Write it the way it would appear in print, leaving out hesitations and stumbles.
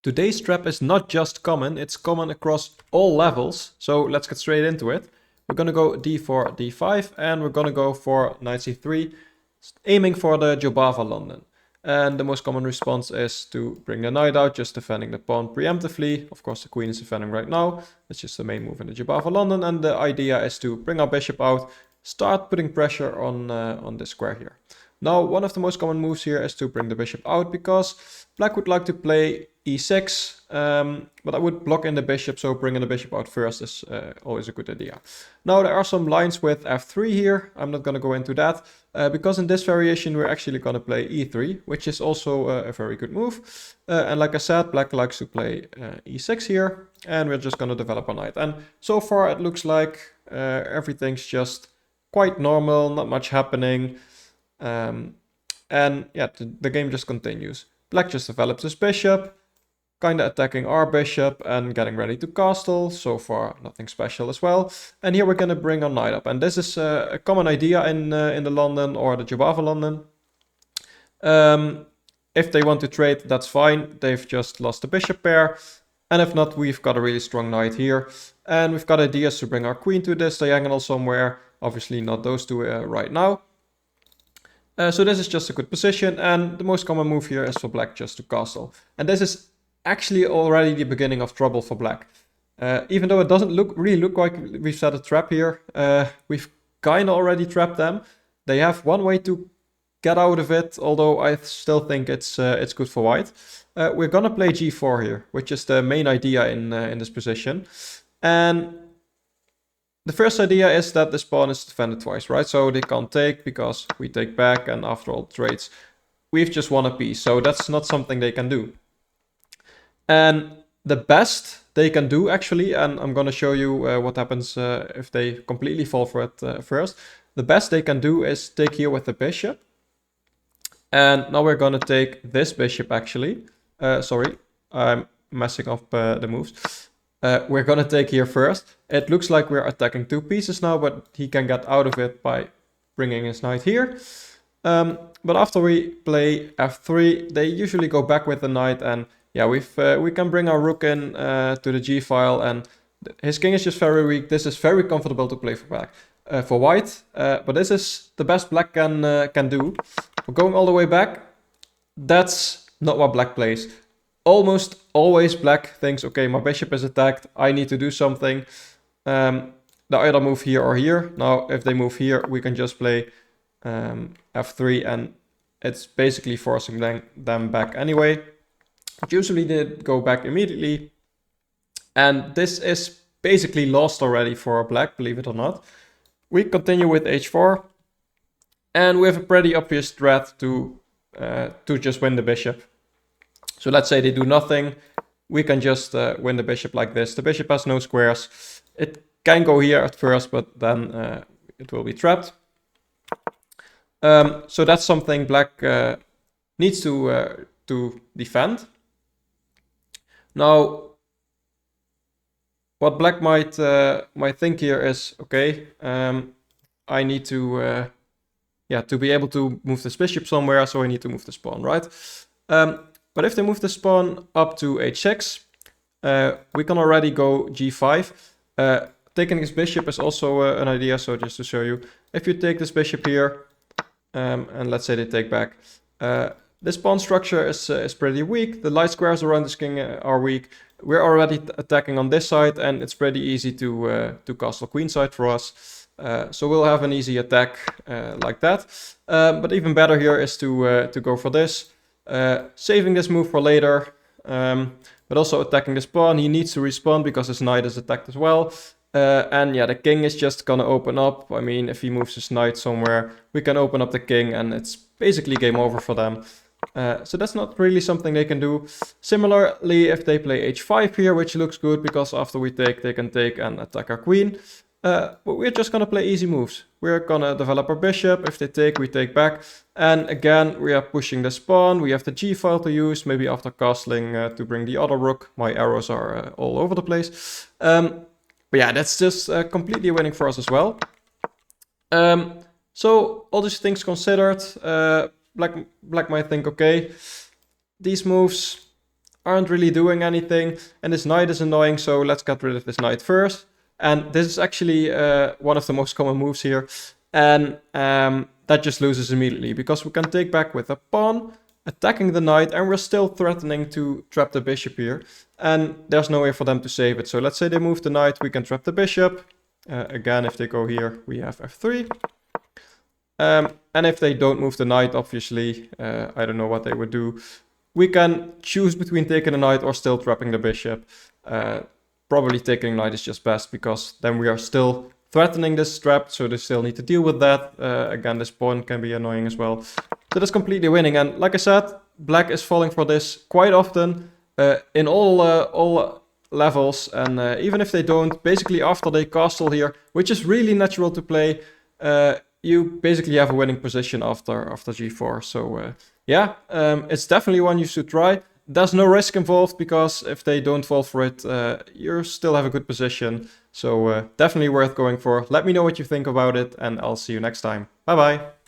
Today's trap is not just common, it's common across all levels. So let's get straight into it. We're going to go d4, d5, and we're going to go for knight c3, aiming for the Jobava London. And the most common response is to bring the knight out, just defending the pawn preemptively. Of course, the queen is defending right now. It's just the main move in the Jobava London. And the idea is to bring our bishop out, start putting pressure on this square here. Now, one of the most common moves here is to bring the bishop out, because black would like to play e6, but I would block in the bishop, so bringing the bishop out first is always a good idea. Now, there are some lines with f3 here. I'm not going to go into that, because in this variation we're actually going to play e3, which is also a very good move. And like I said, black likes to play e6 here, and we're just going to develop a knight. And so far it looks like everything's just quite normal, not much happening. And yeah, the game just continues. Black just develops his bishop, kind of attacking our bishop and getting ready to castle. So far, nothing special as well. And here we're going to bring our knight up. And this is a common idea in the London or the Jobava London. If they want to trade, that's fine. They've just lost the bishop pair. And if not, we've got a really strong knight here. And we've got ideas to bring our queen to this diagonal somewhere. Obviously not those two right now. So this is just a good position, and the most common move here is for black just to castle. And this is actually already the beginning of trouble for black. Even though it doesn't really look like we've set a trap here, we've kind of already trapped them. They have one way to get out of it, although I still think it's good for white. We're gonna play g4 here, which is the main idea in this position. And the first idea is that this pawn is defended twice, right? So they can't take because we take back, and after all trades, we've just won a piece. So that's not something they can do. And the best they can do, actually, and I'm going to show you what happens if they completely fall for it first. The best they can do is take here with the bishop. And now we're going to take this bishop, actually. Sorry, I'm messing up the moves. We're going to take here first. It looks like we're attacking two pieces now, but he can get out of it by bringing his knight here. But after we play f3, they usually go back with the knight, and yeah, we can bring our rook in to the g file, and his king is just very weak. This is very comfortable to play for black, for white, but this is the best black can do. We're going all the way back. That's not what black plays. Almost always black thinks, okay, my bishop is attacked, I need to do something. They either move here or here. Now, if they move here, we can just play f3, and it's basically forcing them back anyway. But usually they go back immediately. And this is basically lost already for black, believe it or not. We continue with h4. And we have a pretty obvious threat to just win the bishop. So let's say they do nothing, we can just win the bishop like this. The bishop has no squares. It can go here at first, but then it will be trapped. So that's something black needs to defend. Now, what black might think here is, okay, I need to be able to move this bishop somewhere, so I need to move this pawn, right? But if they move this pawn up to h6, we can already go g5. Taking this bishop is also an idea, so just to show you. If you take this bishop here, and let's say they take back, this pawn structure is pretty weak. The light squares around this king are weak. We're already attacking on this side, and it's pretty easy to castle queenside for us. So we'll have an easy attack like that. But even better here is to go for this. Saving this move for later, but also attacking this pawn. He needs to respond because his knight is attacked as well. And yeah, the king is just gonna open up. I mean, if he moves his knight somewhere, we can open up the king, and it's basically game over for them. So that's not really something they can do. Similarly, if they play h5 here, which looks good because after we take, they can take and attack our queen. But we're just gonna play easy moves. We're gonna develop our bishop. If they take, we take back. And again, we are pushing this pawn. We have the g file to use, maybe after castling to bring the other rook. My arrows are all over the place. But yeah, that's just completely winning for us as well. So all these things considered, Black might think, okay, these moves aren't really doing anything, and this knight is annoying, so let's get rid of this knight first. And this is actually one of the most common moves here, and that just loses immediately, because we can take back with a pawn, attacking the knight, and we're still threatening to trap the bishop here, and there's no way for them to save it. So let's say they move the knight, we can trap the bishop. Again, if they go here, we have f3. And if they don't move the knight, obviously, I don't know what they would do. We can choose between taking the knight or still trapping the bishop. Probably taking knight is just best, because then we are still threatening this trap, so they still need to deal with that. Again, this pawn can be annoying as well. So that's completely winning, and like I said, black is falling for this quite often in all levels, and even if they don't, basically after they castle here, which is really natural to play, you basically have a winning position after g4. So yeah, it's definitely one you should try. There's no risk involved, because if they don't fall for it, you still have a good position. So definitely worth going for. Let me know what you think about it, and I'll see you next time. Bye bye.